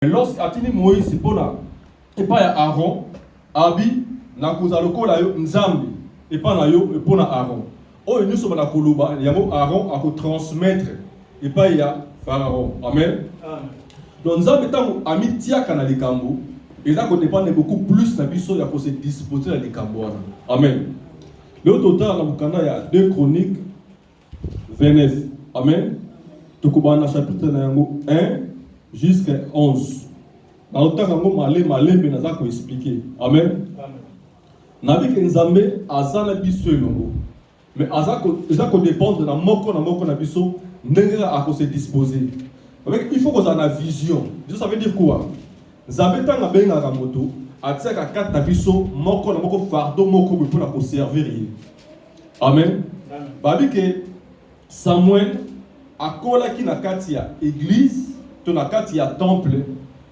Lorsqu'atini Moïse pona et pas ya Aaron abi na koza lokola yo nzambe et pas na yo et pona Aaron o nous sommes na koluba yango Aaron a ko transmettre et pas ya Pharaon. Amen. Donc nzambe tango ami tiaka na likambo et ça ko dépendre beaucoup plus na biso ya ko se disposer na likambo wana. Amen. Le total na bukana ya 2 Chroniques 29. Amen. Tukubana chapitre na yango 1 jusqu'à 11. Dans le temps où malé naza ko expliquer. Amen. Nabi ke nzambe azana biso elongo. Mais azako dépendre na moko na biso ndenge a ko se disposer. Avec il faut qu'on ait une vision. Ça veut dire quoi? Nzambe tanga benga ka moto atsaka kata biso moko na moko fardo moko pour na ko servir. Amen. Babi ke Samuel akola ki na kati ya église to na kati ya temple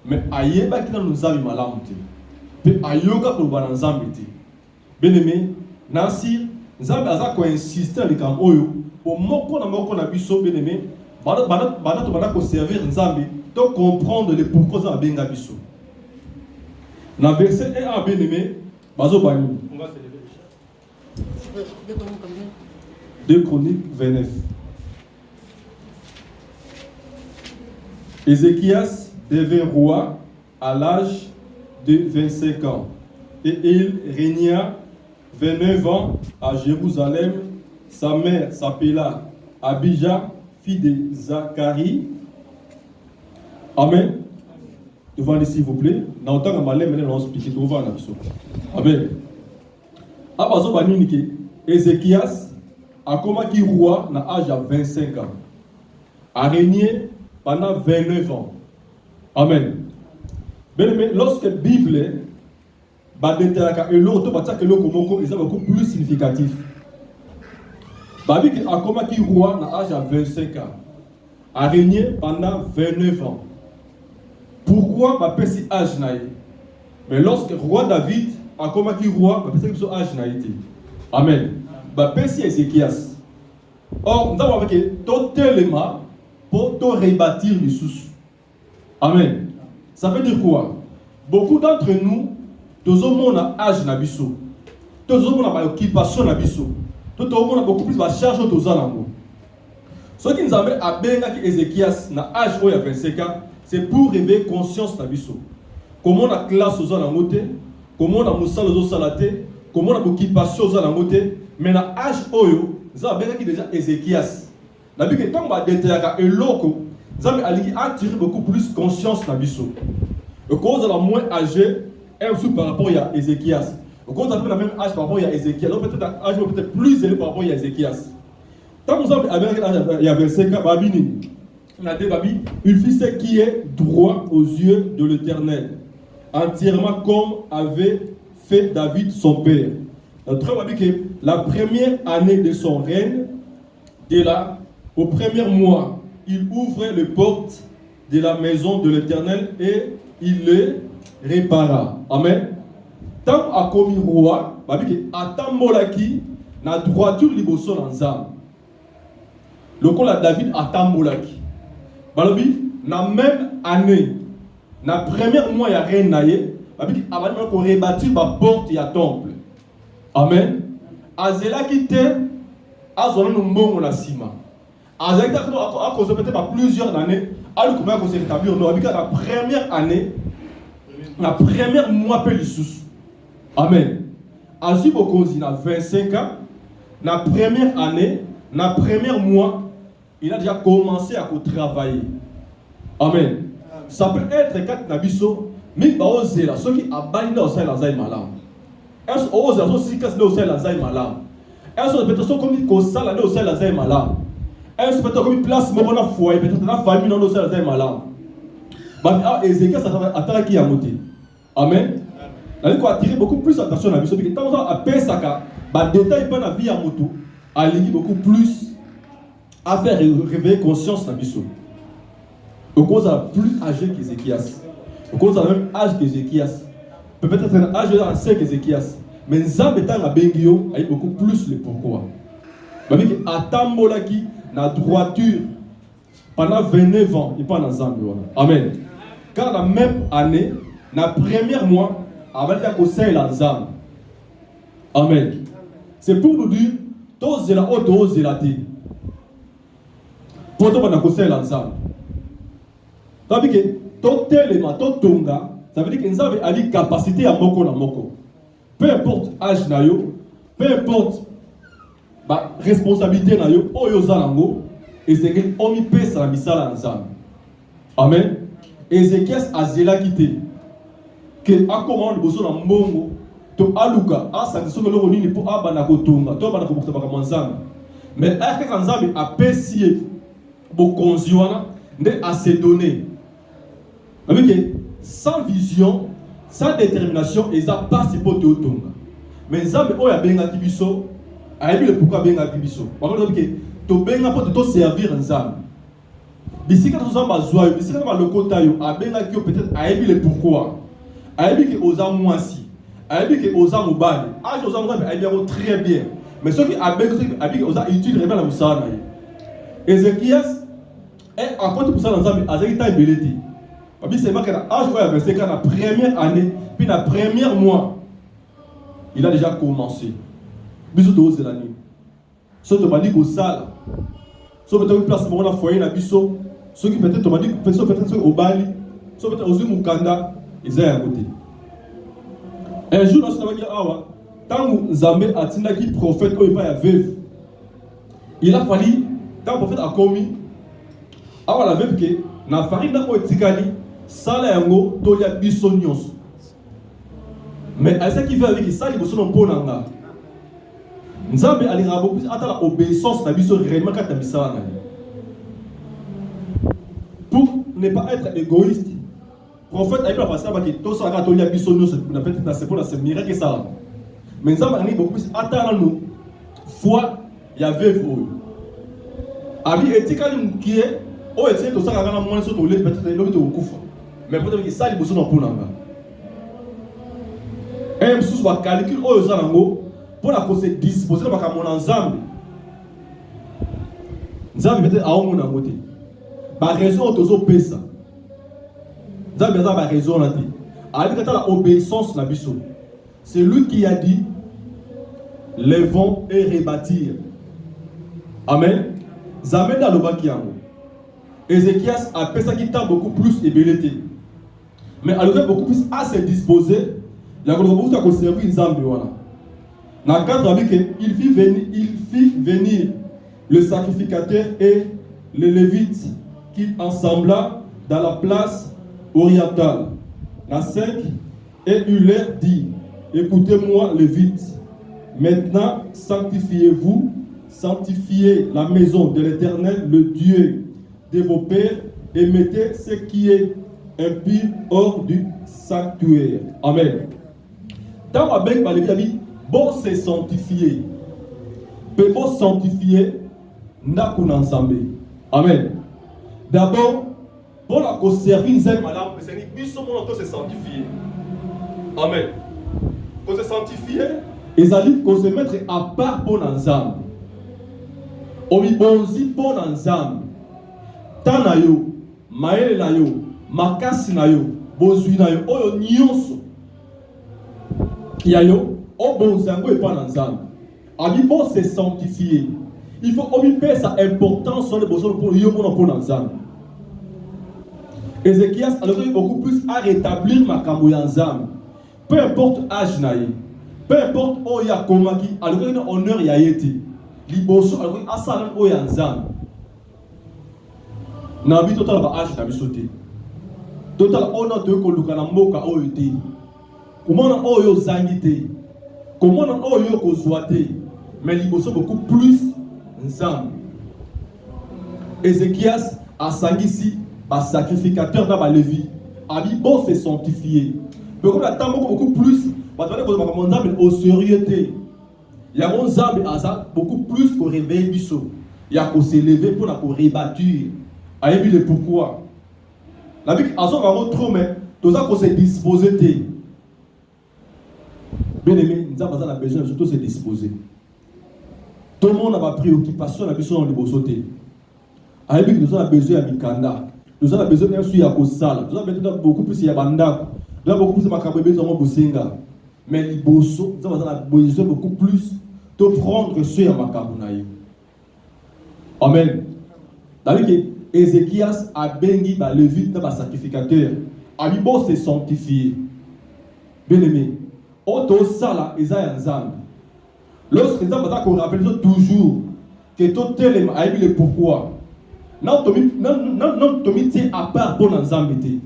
mais ayeba ki na nzambe malamu te pe ayoka ko bana nzambe te. Bien-aimé, Nansir nzambe aza ko insister likam oyo po moko na biso bien-aimé bana to bana ko servir nzambe to comprendre le pourquoi za benga biso. Na verset 1 à bien-aimé bazo bani. On va se lever. 2 Chroniques 29. Ézéchias devint roi à l'âge de 25 ans et il régna 29 ans à Jérusalem. Sa mère s'appela Abijah, fille de Zacharie. Amen. Devant s'il vous plaît. Dans le temps que malais maintenant on explique devant la biso. Amen. Abazo banini Ézéchias a commencé roi à l'âge de 25 ans. A régné pendant 29 ans. Amen. Mais lorsque la Bible est beaucoup plus significatif. Babi a commencé roi à l'âge de 25 ans. A régné pendant 29 ans. Pourquoi ma pesi âge naïe? Mais lorsque roi David a commencé roi, ma pesi âge naïe. Amen. Ma pesi Ézéchias. Or, nous avons vu totalement pour te rebâtir les sous. Amen. Ça veut dire quoi? Beaucoup d'entre nous, tous au monde a âge nabiso. Tous au monde a occupation nabiso. Tous au monde a beaucoup plus de charge aux alango. Ce qui nous amène à bien Ézéchias na âge où il y a 25 ans, c'est pour réveiller conscience nabiso. Comment on a classe aux alango, comment on a moussal aux salaté, comment on a occupation aux alango, mais na âge oyo, nous avons bien déjà Ézéchias. La Bible est tombée d'intérêt et loco, Zambé a attiré beaucoup plus conscience na biso. Le cause la moins âgé est aussi par rapport à Ézéchias. Le cause a la même âge par rapport à Ézéchias. Donc peut-être âge peut-être plus élevé par rapport à Ézéchias. Tant que nous avons il y a 25 ans, Babini, on a dit Babi, il fit ce qui est droit aux yeux de l'Éternel, entièrement comme avait fait David son père. Notre Babi que la première année de son règne, de là au premier mois, il ouvrait les portes de la maison de l'Éternel et il les répara. Amen. Tant a commis roi, babi atambolaki na droiture liboso nanzam. Le col à David atambolaki. Balobi na même année, na premier mois ya reine naye, babi abani ko rebâtir ba porte ya temple. Amen. Azelaki te azona no mbongo na sima. Azaki a causé peut-être plusieurs années, alors comment on s'est rétabli, on a vu que la première année, la première mois peu sous. Amen. Azubo Bokozi a 25 ans, la première année, la première mois, il a déjà commencé à travailler. Amen. Ça peut être quatre nabiso, mais pas oser là, ceux qui abandonnent au sein de la zaï malam. Est-ce oser là, ceux qui cassent au sein de la zaï malam. Est-ce peut-être comme ils cassent là au sein de la zaï malam. Est-ce peut-être comme une place mais on a foyer peut-être la famille dans le sein de la malam. Bah Ézéchias ça attend qui a monté. Amen. Là il faut attirer beaucoup plus attention à biso parce que tant on a peur ça ka bah détail pas la vie à moto a lié beaucoup plus à faire réveiller conscience na biso. Au cause a plus âgé qu'Ézéchias. Au cause a même âge qu'Ézéchias. Peut-être un âge ancien qu'Ézéchias. Mais Nzambe tanga bengio a beaucoup plus le pourquoi. Bah que atambolaki na droiture pendant 29 ans, il pas dans Zambie. Amen. car la même année, la première mois, avant de conseil l'ensemble. Amen. C'est pour nous dire, tous les autres, tous les autres. Pour nous, on a conseil l'ensemble. Ça veut dire que tout élément, tout tonga, ça veut dire que nous avons une capacité à moko na moko. Peu importe l'âge, peu importe la responsabilité, et c'est que on y peut ça ensemble. Amen. Ézéchias a zéla quitté. Que a comment le bosso na mbongo, to aluka, a sa question de l'oroni pour abana kotunga, to abana kobuka ensemble. Mais à que ensemble a pessier, bo konziwana, ne a se donner. Avec sans vision, sans détermination, ils n'ont pas si pour te tonga. Mais Nzambe oya benga kibiso, ayebi le pourquoi benga kibiso. Par contre, to benga pour te servir Nzambe. Bisika to zamba zoyo, bisika ma lokota yo, a benga ki peut-être ayebi le pourquoi. Ayebi que oza mwasi, ayebi que oza mobali. Ah, oza mobali ayebi très bien. Mais ceux qui ayebi que oza utile révèle la musana. Ézéchias est en compte pour ça Nzambe azaki ta beleti. C'est marqué dans l'âge où il a versé la première année, puis la première mois, il a déjà commencé. Bisous de haut, c'est la nuit. Ceux qui m'ont dit qu'au sale, ceux qui ont place pour la foyer, la biseau, ceux qui peut-être m'ont dit peut-être au Bali, ceux qui peut-être au Mukanda, ils sont à côté. Un jour, on va dire, tant que Zambé a tenu prophète, il va y avoir veuve. Il a fallu, quand le prophète a commis, la veuve qui na farine na otikali sala yango tolia biso nyonso. Mais à ce qui veut avec ça, il faut son ponanga. Nzambe alira beaucoup ata la obéissance na biso réellement quand bisala na. Pour ne pas être égoïste. Prophète a eu la façon que tout ça ka tolia biso nyonso na peut-être na c'est pour la se miracle ça. Mais Nzambe ani beaucoup plus ata nous foi ya veuve. Abi etikali mkie oh, et c'est tout ça quand on a sur le peut-être l'homme de Okufa. Mais peut-être que ça, il faut pour nous. Et sous va calcul oh zango pour la cause disposer de mon ensemble. Nzambe peut-être à mon côté. Par raison de pesa. Nzambe a raison là dit. Avec la obéissance la biso. C'est lui qui a dit levons et rebâtir. Amen. Nzambe dans le bakiango. Ézéchias a fait ça qui t'a beaucoup plus ébelleté. Mais alors qu'il beaucoup plus à se disposer, il a beaucoup à conserver une zambe. Dans le cadre il fit venir le sacrificateur et le lévite qu'il ensembla dans la place orientale. La 5 et il leur dit, écoutez-moi lévite, maintenant sanctifiez-vous, sanctifiez la maison de l'Éternel, le Dieu de vos pères, et mettez ce qui est impur hors du sanctuaire. Amen. Dans la Bible, il dit, bon se sanctifier. Bon sanctifier, n'a qu'un ensemble. Amen. D'abord, pour la conserver, nous sommes madame, c'est dit, nous sommes se sanctifier. Amen. Pour se sanctifier, ils allaient se mettre à part pour l'ensemble. On y bonzi pour l'ensemble. Tana yo, maele na yo, makasi na yo, bozui na yo, oyo nyonso. Ya yo, o bonzango et pas l'ensemble. Abi bon se sanctifier. Il faut omiper sa importance sur les besoins pour yo pour l'ensemble. Ézéchias a donné beaucoup plus à rétablir ma kambo ensemble. Peu importe âge na ye, peu importe o ya komaki, a donné honneur ya yeti. Liboso a donné asalan o ya ensemble. Nabi total ba âge na bisoté. Total on a deux koluka na mboka oyo te. Comment on oyo zangité. Comment on oyo kozwate. Mais liboso beaucoup plus ensemble. Ézéchias a sangisi ba sacrificateur dans ba Lévi. Abi bon se sanctifier. Mais comme la temps beaucoup plus, ba tande ko ba monzambe au sérieuxté. Ya monzambe asa beaucoup plus ko réveiller biso. Ya ko se lever pour la ko rebâtir. Aïe, le pourquoi. La vie a son vraiment trop, mais tout ça qu'on s'est disposé. Bien aimé, nous avons besoin de surtout se disposer. Tout le monde a ma préoccupation, la besoin de le sauter. Aïe, nous avons besoin de Mikanda. Nous avons besoin d'un suivi à Kosala. Nous avons besoin beaucoup plus de Bandako. Nous avons beaucoup plus de Makabébé dans Bosenga. Mais les Bosso, nous avons besoin beaucoup plus de prendre suivi à Makabunaï. Amen. C'est-à-dire que Ézéchias a béni le Lévite dans le sacrificateur. Abibo s'est sanctifié. Bien aimé. Auto Sala, Isaïe Nzambe. Lorsque nous avons rappelé toujours que tout élément a eu le pourquoi. Non, Tomi tient à part pour nous embêter.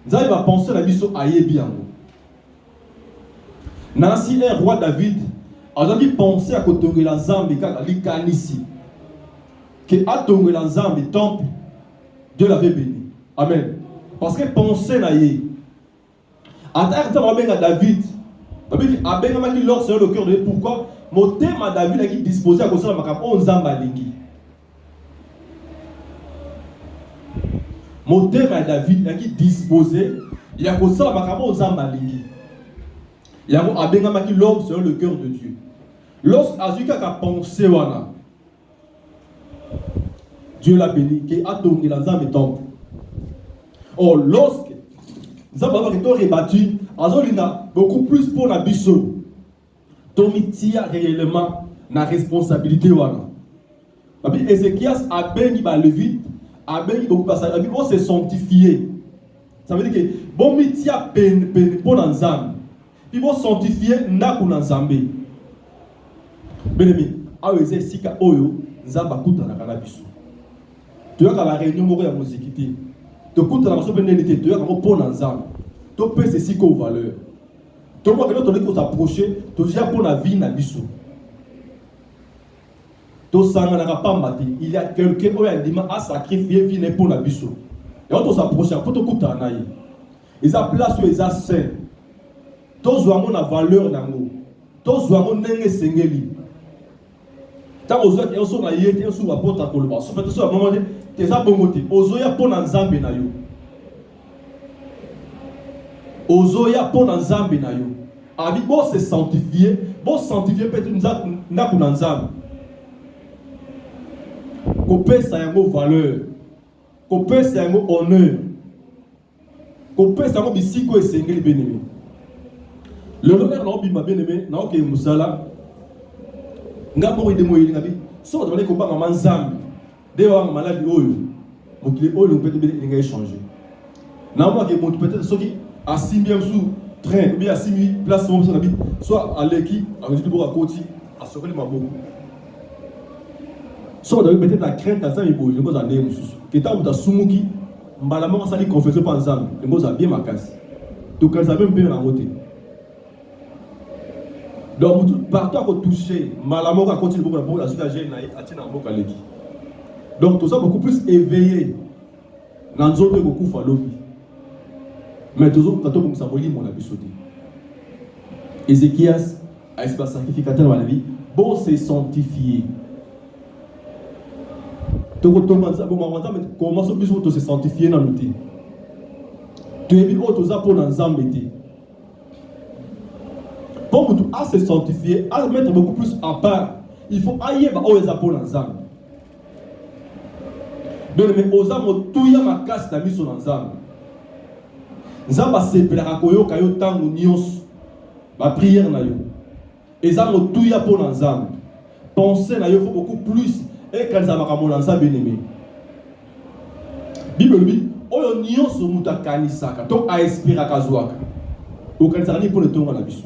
Nous allons penser à la mission à Yébian. Nancy, un roi David, a pensé à côté de la Zambie, car il y a ici. Que a tombé la Zambie, temple, Dieu l'avait béni. Amen. Parce que pensez à Yé. À David, David a bien qui leur sur le cœur de pourquoi mon thème à David a disposé à cause de ma 11 ans balingi. Mon thème à David a disposé il y a cause de ma 11 ans balingi. Il y a bien qui l'homme sur le cœur de Dieu. Lorsque Azuka a pensé wana, Dieu l'a béni, qui a tombé dans un temple. Or lorsque nous avons été rebattus, il a beaucoup plus pour la biso. Tomi tia réellement la responsabilité. Ézéchias a béni le Lévite, a béni beaucoup de passages, on s'est sanctifié. Ça veut dire que bon mitia pen pour l'ensemble. Puis bon sanctifié n'a qu'un ensemble. Bien aimé, à Ézéchias oyo, Zamba kuta na kanabiso. Tu as la réunion moko ya musique. Tu écoutes la chanson bénédicte, tu as comme pour l'ensemble. Tu peux ceci comme valeur. Tu vois que l'autre est s'approcher, tu as pour la vie na biso. Tu sens na pas maté, il y a quelqu'un qui a dit à sacrifier vie pour la biso. Et on s'approche pour te écouter na yi. Ils a place sur les saint. Tu vois mon valeur nango. Tu vois mon nenge sengeli. Tant aux autres, ils sont na yé, ils sont à porte à koloba. Sauf que à un moment donné, tu es à bon côté. Ozoya pour nzambe na yo. Ozoya pour nzambe na yo. Abi bon se sanctifier, peut-être na ku nzambe. Ko pesa yango valeur. Ko pesa yango honneur. Ko pesa yango bisiko esengeli bien-aimé. Le honneur na obi ma bien-aimé, na oke musala. Nga mo ide mo yeli ngabi. So ba ko ba mama nzambe. De wa maladi oyo. Mokili oyo peut-être nga échanger. Na mo ke mo peut-être soki à 6e sous train ou bien à 6 place mon nabi soit à l'équipe à mesure pour à côté à sauver ma beaucoup. Soit de peut-être la crainte à ça il faut je vous en dire monsieur. Que tant ta sumuki mbalama ça dit confesser pas ensemble. Le mot ça bien ma casse. Donc quand ça même bien la montée. Donc tout partout à toucher malama à continuer pour la suite à gêne à tirer en boca l'équipe. Donc tout ça beaucoup plus éveillé dans zone beaucoup falobi. Mais toujours quand on s'aboli mon habit sauté. Ézéchias a été sacrificateur dans la vie. Bon c'est sanctifié. Comment se sanctifier dans le thé? Tu es bien autorisé pour nous embêter. Pour nous se sanctifier, à mettre beaucoup plus à part, il faut ailleurs pour nous embêter. Donc, mais aux âmes, tout y a ma casse la mise sur nous embêter. Nzamba sepelaka koyoka yo tango nyonso ba prière na yo ezango tuya po na nzambe penser na yo faut beaucoup plus et quand ça va comme nzambe bien-aimé Bible dit oyo nyonso mutakanisaka to a espérer kazwaka o quand ça ni pour le tonga na biso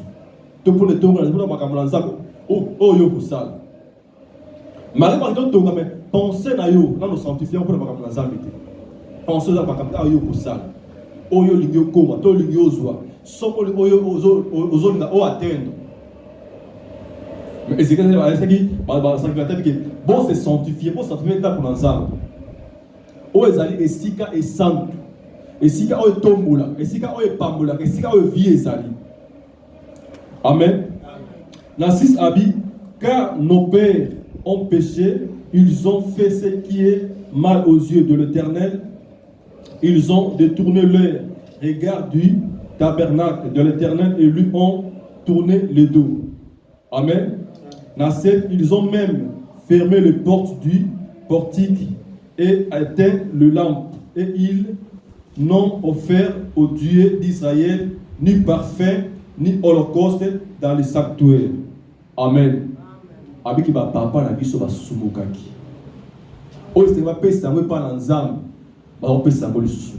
to pour le tonga na biso makambo nzambe o yo kusala malgré que tonga mais penser na yo na no sanctifier pour makambo nzambe te penser na makambo yo kusala oyo lingio koma to lingio zwa soko oyo ozo linga o atteindre mais c'est que qui ba sanctificateur que bon se sanctifier pour sanctifier ta pour ensemble o ezali esika et santo esika o tombola esika o pambola esika o vie ezali amen na 6 habits car nos pères ont péché ils ont fait ce qui est mal aux yeux de l'Éternel. Ils ont détourné leur regard du tabernacle de l'Éternel et lui ont tourné le dos. Amen. Dans 7, ils ont même fermé les portes du portique et éteint le lampe et ils n'ont offert au Dieu d'Israël ni parfait, ni holocauste dans les sanctuaires. Amen. Avec ma papa na biso ba sumukaki. O c'est pas pesa moi pas na nzambe. Ba on pesa ngo le susu.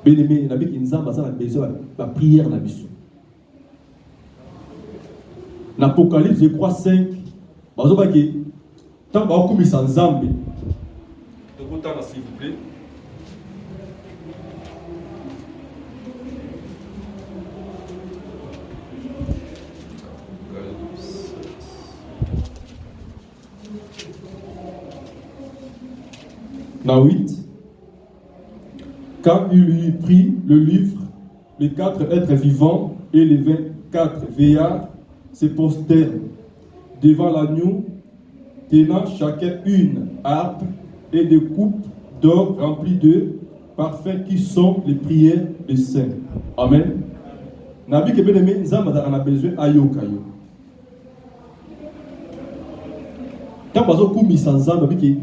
Bien-aimé, na biki nzamba ça na besoin ba prière na biso. Dans Apocalypse je crois 5, bazo ba ke tant ba okumisa nzambe. Tokotana s'il vous plaît. Dans 8, quand il lui prit le livre, les 4 êtres vivants et les 24 veillards se prosternent devant l'agneau, tenant chacun une harpe et des coupes d'or remplies de parfums qui sont les prières des saints. Amen. Nabi ke bien-aimé, nzamba a besoin ayokayo. Quand bazo kumisa nzamba biki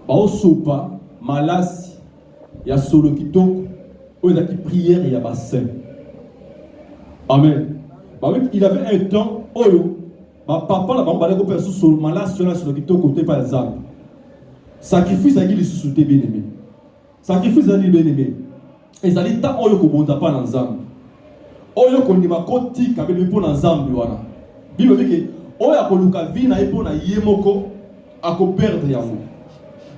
baosopa malasi ya solo kitoko oyo ezaki prière ya basaint. Amen. Il avait un temps oyo papa na bango baleko mpe solo malasi oyo na solo kitoko te pa nzambe. Sacrifice azali lisusu te bien-aimé. Sacrifice azali bien-aimé. Ezali ta oyo kobonza pa na nzambe. Oyo kondima kotika bebe mpo na nzambe wana. Bible bike oyo akoluka vi na ye mpo na ye moko akoperdre yango.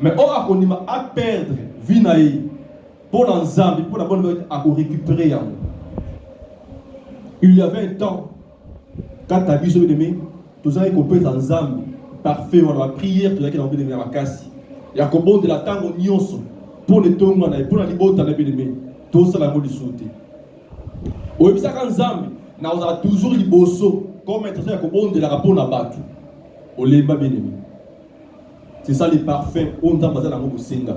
Mais on a connu à perdre vie naïe pour l'ensemble, pour la bonne vie à récupérer. Il y avait un temps quand tu as vu ce bien-aimé, tout ça est compris ensemble, parfait, on a prière, tout ça qui est bien-aimé à la casse. Il y a comme bon de la temps au nyonso pour les tombes pour la liberté de bien-aimé, tout ça la mode de sauter. Au ça quand ensemble, nous avons toujours les bossos comme un truc comme bon de la rapport à battre. Au lemba bien-aimé. C'est ça les parfums, on a besoin d'amour pour Senga.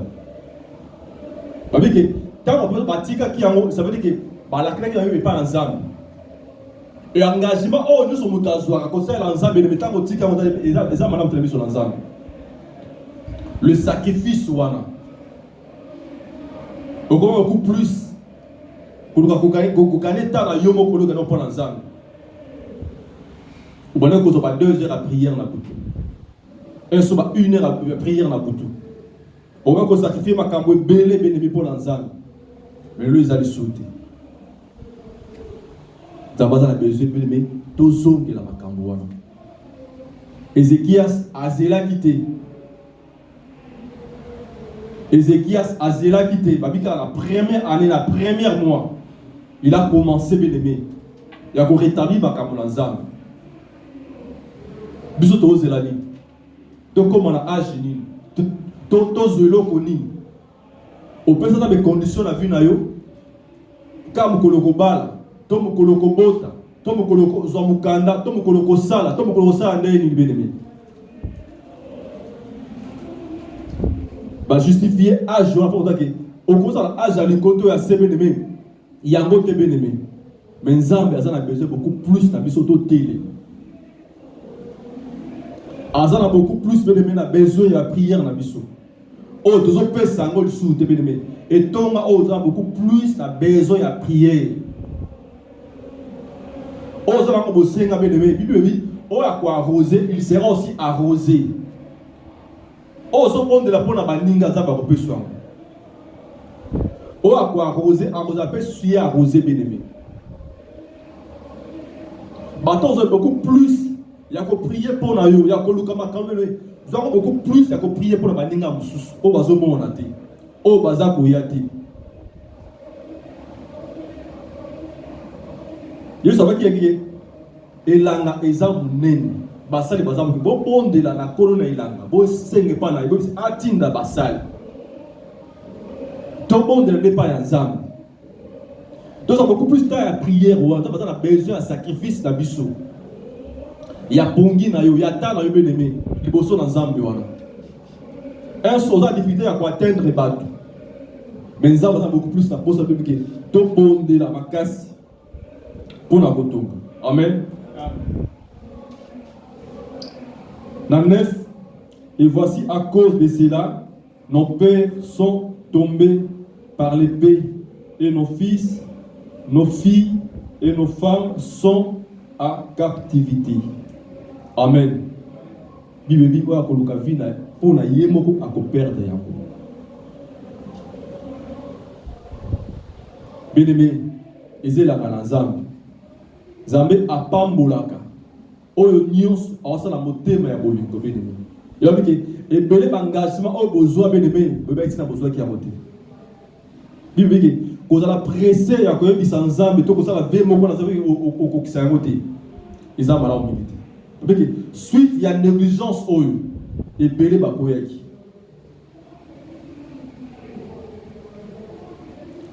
Quand on peut bâtir qui a ça veut dire que la clé n'est pas ensemble. Et engagement, oh, nous sommes à Zoua, comme ça, l'ensemble, et mettons au tika, les hommes ont mis sur l'ensemble. Le sacrifice, wana. Beaucoup plus. Pour nous gagner tant à Yomo, pour nous gagner pour l'ensemble. Vous voyez qu'on a 2 heures à prier dans la boutique. Un soba 1 heure à prière dans la boutou. On va sacrifier ma cambo belé bénémi pour l'ensemble. Mais lui, ils allaient sauter. D'abord, a besoin de bénémi, tout ce qui est dans ma cambo. Ézéchias a zéla quitté. Ézéchias a zéla quitté. Babika, la première année, la première mois, il a commencé bénémi. Il a rétabli ma cambo l'ensemble. Bisous, tout zéla ni. Donc, comme on a âgé, tout zélo koni. Au peut ça des conditions la vie na yo. Comme koloko bala, tom koloko bota, tom koloko zamukanda, tom koloko sala, tom koloko sala ndeni libénémé. Ba justifier âge on pour que au cause à âge à l'encontre ya sebénémé. Yango te bénémé. Mais Nzambe a besoin beaucoup plus na biso to télé. Azana beaucoup plus de besoin de la prière na biso. Oh, tous les pères sango sous te bénémé. Et Tonga a beaucoup plus de besoin de la prière. Oh, ça va comme senga bénémé. Bible dit, oh à quoi arroser, il sera aussi arrosé. Oh, ça prend de la bonne baninga ça va couper soin. Oh à quoi arroser, arroser peut suyer arroser bénémé. Bâton c'est beaucoup plus. Il y a qu'à prier pour nous, il y a qu'à nous camé. Nous avons beaucoup plus, il y a qu'à prier pour la baninga musus. Oh bazo bon on a été. Oh baza koyati. Vous savez qui est elanga ezamu nene. Basali bazamu bon bon de la na kolona elanga. Bo senge pa na bo atinda basali. Tout bon de pas ensemble. Donc ça beaucoup plus de temps à prière ou on a besoin de sacrifice na biso. Il y a bongi na yo, il y a ta na yo bien-aimé, liboso na Nzambe wana. Un soldat a difficulté à atteindre les bateaux. Mais Nzambe a beaucoup plus la pose publique. To bonde la makasi pour na kotonga. Amen. Dans 9, et voici à cause de cela, nos pères sont tombés par l'épée, et nos fils, nos filles et nos femmes sont à captivité. Amen. Bible dit quoi que Lucas vit pour na yemoko à perdre yango. Bien-aimé, ezela kana Nzambe. Nzambe apambolaka. Oyo nyonso awasala motema ya bolingo bien-aimé. Yobi ke ebele engagement oyo bozwa bien-aimé, beba etina bozwa ki ya motema. Bible dit que vous allez presser ya koyebisa Nzambe to kosala ve moko na Nzambe okokisa yango te. Eza mala omibite. Bible dit suite ya négligence oyo ebele bakoyaki.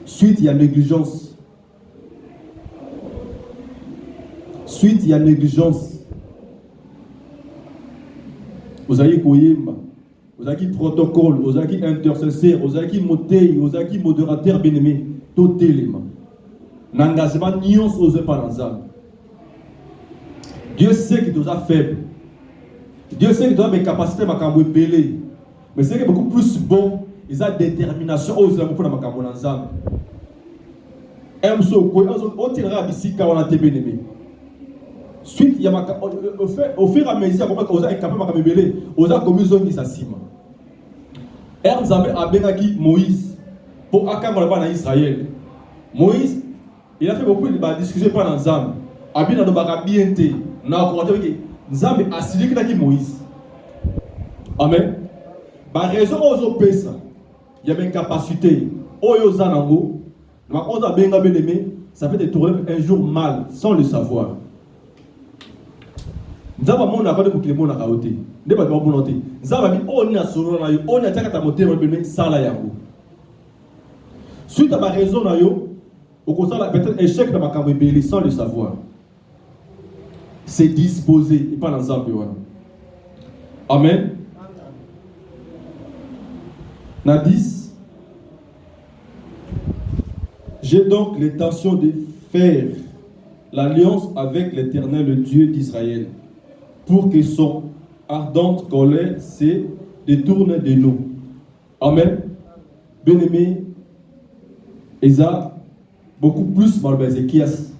Suite ya négligence. Suite ya négligence. Vous allez koyemba. Vous avez protocole, vous avez intercesseur, vous avez moté, vous avez modérateur bien-aimé, tout élément. L'engagement nyons osé par l'ensemble. Dieu sait que tu es faible. Dieu sait que tu as des capacités à belé. Mais c'est beaucoup plus bon, ils ont détermination aux hommes pour la macambo ensemble. On tirera ici quand on a été bien-aimé. Suite, il y a au fur et à mesure, on a capable de belé, on a commis zone qui s'assime. Nzambe abengaki Moïse pour akambola na Israël. Moïse, il a fait beaucoup de discussions par Nzambe. Abina do bakabiente na kokote ke Nzambe asiliki na ki Moïse. Amen. Ba raison ozo pesa. Il y a une capacité. Oyo zanango, na on a benga bien-aimé, ça peut te tourner un jour mal sans le savoir. Nzamba mona akode pour que le monde a kaoté. Ne pas bon noter. Nzamba bi on a solo na yo, on a taka ta motema bien sala yango. Suite à ma raison na yo, au constat peut-être échec dans ma cambre sans le savoir. C'est disposé et pas dans Nzamba wana. Amen. Na 10. J'ai donc l'intention de faire l'alliance avec l'Éternel, le Dieu d'Israël, pour que son ardente colère se détourne de nous. Amen. Bien-aimé, ils ont beaucoup plus mal Ézéchias.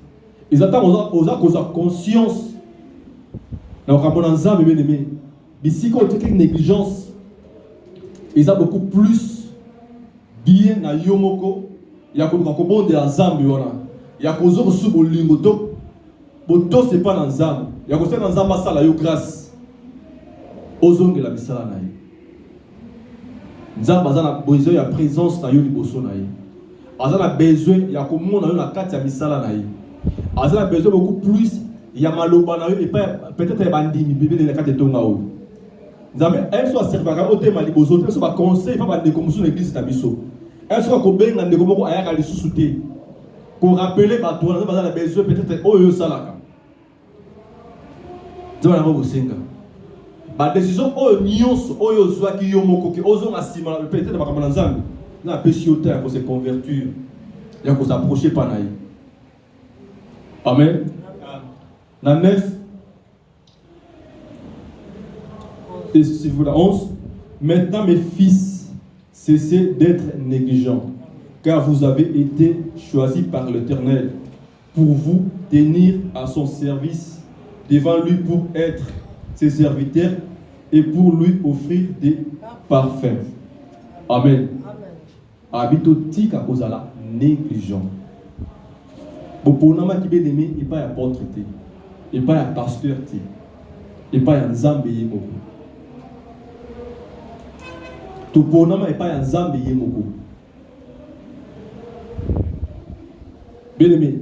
Ils attendent aux conscience. Dans le Nzambe, bien-aimé, ici quand il y a une négligence, ils ont beaucoup plus bien na yomoko. Il y a beaucoup de Nzambe wana. Il y a beaucoup de sous bolingoto. Boto c'est pas dans Nzambe. Il y a beaucoup de Nzambe sala yo grâce. Ozonge la misala na ye. Nzambe azana besoin ya présence na yo liboso na ye. Azana besoin ya komona yo na kati ya misala na ye. Azana besoin beaucoup plus ya maloba na yo et pas peut-être ya bandimi bébé na kati tonga o. Nzambe elle soit servaka otema liboso, elle soit conseil pas ba ndeko musu na église na biso. Elle soit ko benga ndeko moko ayaka lisusu te. Pour rappeler bato na bazana besoin peut-être oyo salaka. Nzambe na ko senga. La décision oyo nyonso oyo zwaki yo moko ki ozo na sima peut-être ba kamana Nzambe na pesi ota pour se convertir ya ko s'approcher pa na ye. Amen. La 9 et si vous la 11. Maintenant mes fils, cessez d'être négligents, car vous avez été choisis par l'Éternel pour vous tenir à son service devant lui pour être ses serviteurs et pour lui offrir des parfums. Amen. Habito tika kozala négligent. Boponama ki bien-aimé et pas apôtre te, et pas pasteur te, et pas Nzambe yemoko. To ponama et pas Nzambe yemoko. Bien-aimé,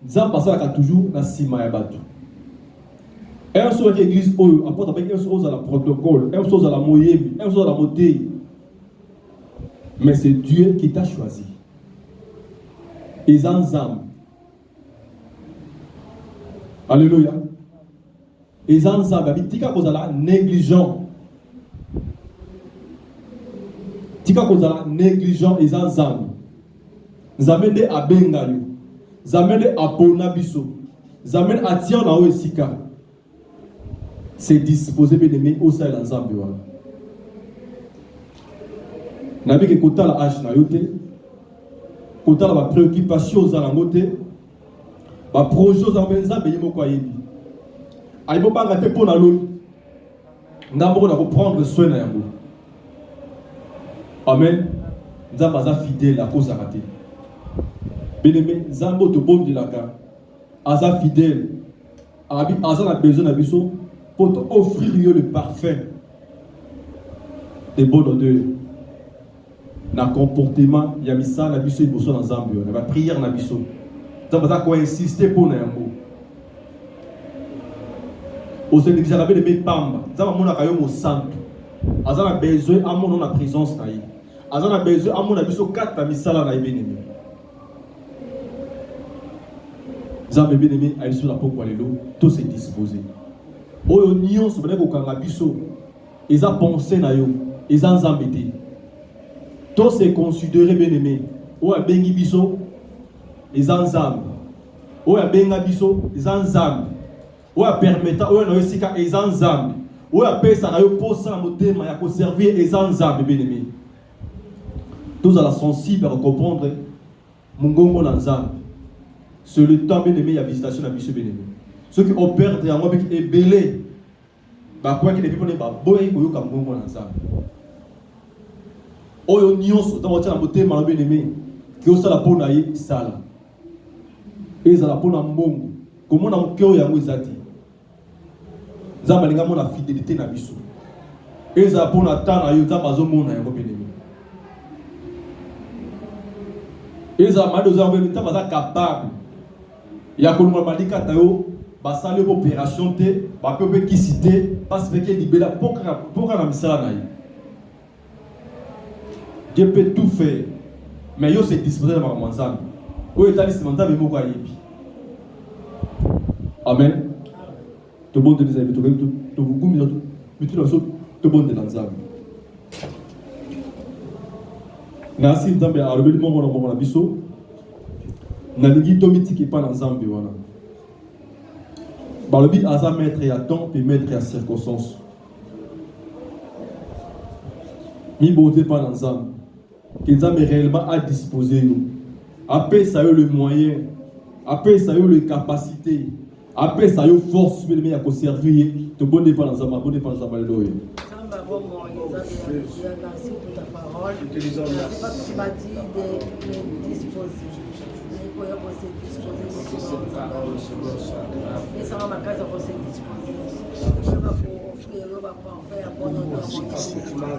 Nzambe pasala toujours na sima ya bato. Un seul église oyo apporte avec un chose à la protocole, un chose à la moyebi, un chose à la moté. Mais c'est Dieu qui t'a choisi. Ils ensemble. Alléluia. Ils ensemble. Tika kozala négligent. Tika kozala négligent ils ensemble. Zamende abengayo. Zamende apona biso. Zamende atia na oesika. C'est disposé bien aimé au sein de l'ensemble. Nabi ke kota la hache na yote, kota la préoccupation aux alangote, ba projet aux abenza be yimo kwa yebi. Aïbo banga te pona l'autre. N'abord na prendre soin na yango. Amen. Nzamba za fidèle à cause raté. Bien-aimé, Zambo te bon de la gare. Aza fidèle. Aza a besoin d'abisso pour t'offrir le parfum de bonne odeur. Na comportement, il y a mis ça, l'abisso, il bosse dans Zambio. La prière, l'abisso. Zamba za quoi insister pour na yango. Au sein de Jarabé de Bepamba, Zamba mona kayo mo santo. Aza a besoin à mon la présence na yi. Aza a besoin à mon abisso 4 à misala na bien-aimé. Zamba bien-aimé a sur la peau pour l'élo, tout s'est disposé. Oyo nion se venait au kangabiso, ils a pensé na yo, ils a zambété. Tout s'est considéré bien-aimé. Oya bengi biso, ils a zambe. Oya benga biso, ils a zambe. Oya permetta, oya no esika, ils a zambe. Oya pesa na yo posa motema ya ko servir, ils a zambe bien-aimé. Tous à la sensible à comprendre mungongo na zambe. C'est le temps bien aimé, il y a visitation à Monsieur bien-aimé. Ceux qui opèrent de moi qui est belé, bah quoi qu'il ait pu prendre, bah boy, il y a comme bon ensemble. Oyo nyonso dans votre beauté, ma bien-aimé, qui osa la peau naïe sala. Et ça la peau na mbongo. Comment on a un cœur yango izati. Zamba linga mona fidélité na biso. Et ça la peau na temps na yo zamba zo mona yango bien-aimé. Et ça m'a donné un temps baza capable. Il y a comme malika tayo basali opération te ba pepe qui cité parce que libéra pour na misala na yi. Dieu peut tout faire mais yo se disposer dans manzana. O etali se manzana moko ayebi. Amen. To bon de les amis to beaucoup mieux tout dans to bon de lanzana. Na si nzambe a rebeli mo na biso. Nalingi tomiti qui pas dans Zambie voilà. Balobi aza maître à temps et maître à circonstance. Mi boté pas dans Zambie. Que Zambie réellement à disposer nous. Après ça le moyen, après ça les capacités, après ça force mais à servir. To bon pas dans Zambie, bon pas dans Zambie loye. Merci pour ta parole. Parce que tu m'as dit de disposer. Et ça va ma casa você disposer. Je vais vous offrir le parfum à bon endroit.